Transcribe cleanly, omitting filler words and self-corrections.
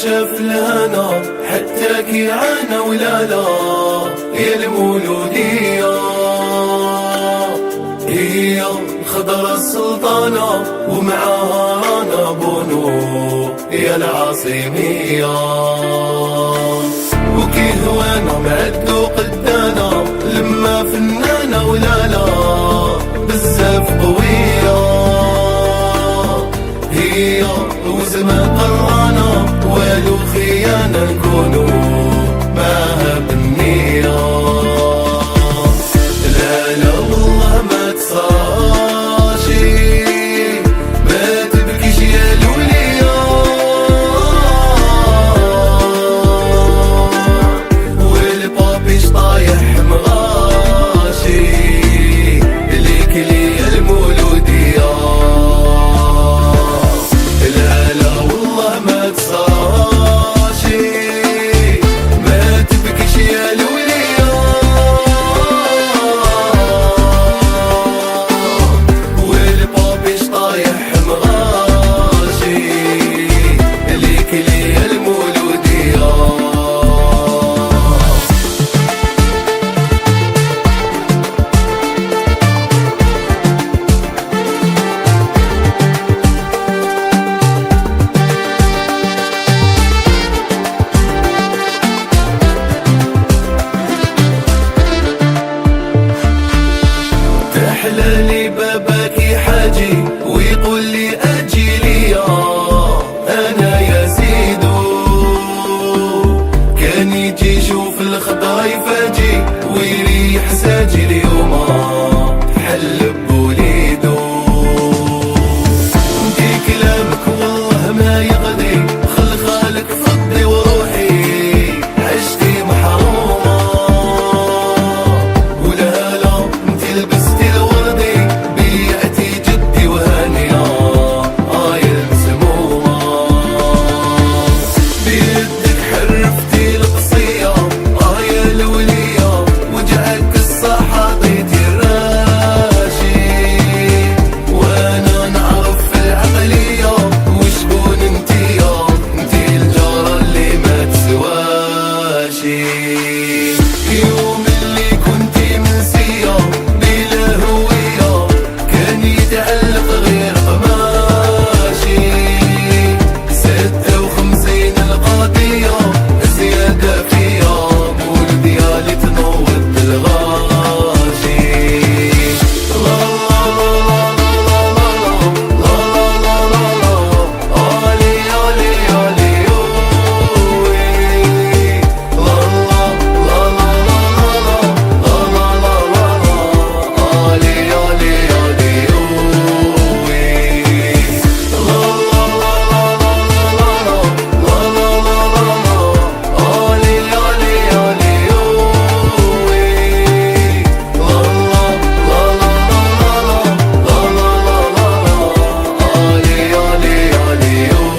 شاف الهنا حتى كي عانى ولا لا. يا المولودية هي الخضرة السلطانة ومعاها رانا بونو يا العاصمية. وكي هوانا معدو قدانا لما فنانة ولا لا بزاف قوية. هي وزمان قرانا والو خيانة نكونو معاها بالنية. لا لا والله ما تصاشي ما تبكيش يا لولية. والبابيش طايح مغاشي ليك ليا المولودية. لا لا والله ما تصاشي ما تبكيش يا لولية. والبابيش طايح مغاشي ليك ليا المولودية. تحلالي باباك حاجي ويقول لي اجي ليا. انا يا سيدو كان يجي يشوف الخضرا يفاجي ويريح ساجي اليوم حل بوليدو. انتي كلامك والله ما يغني خل خالك فضي وروحي عشتي محرومة. ولا لا انتي لبستي الوردي بيعتي جدي وهانية المسمومة. بيدك حرفتي القصية يا الولية وجعك الصحة ضيتي الراشي. وانا نعرف في العقلية وشكون انتي الجارة اللي ما تسواشي. يوم اللي كنتي منسية بلا هوية كان يتعلق غير قماشي. 56 القضية زيادة فيا مول ديالي تنوض الغاشي. لا لا لا لا لا لا لا لا علي علي علي يوي. لا لا لا لا لا لا لا لا علي علي علي يوي. لا لا لا لا لا لا علي علي علي يوي. لا لا لا علي علي علي يوي.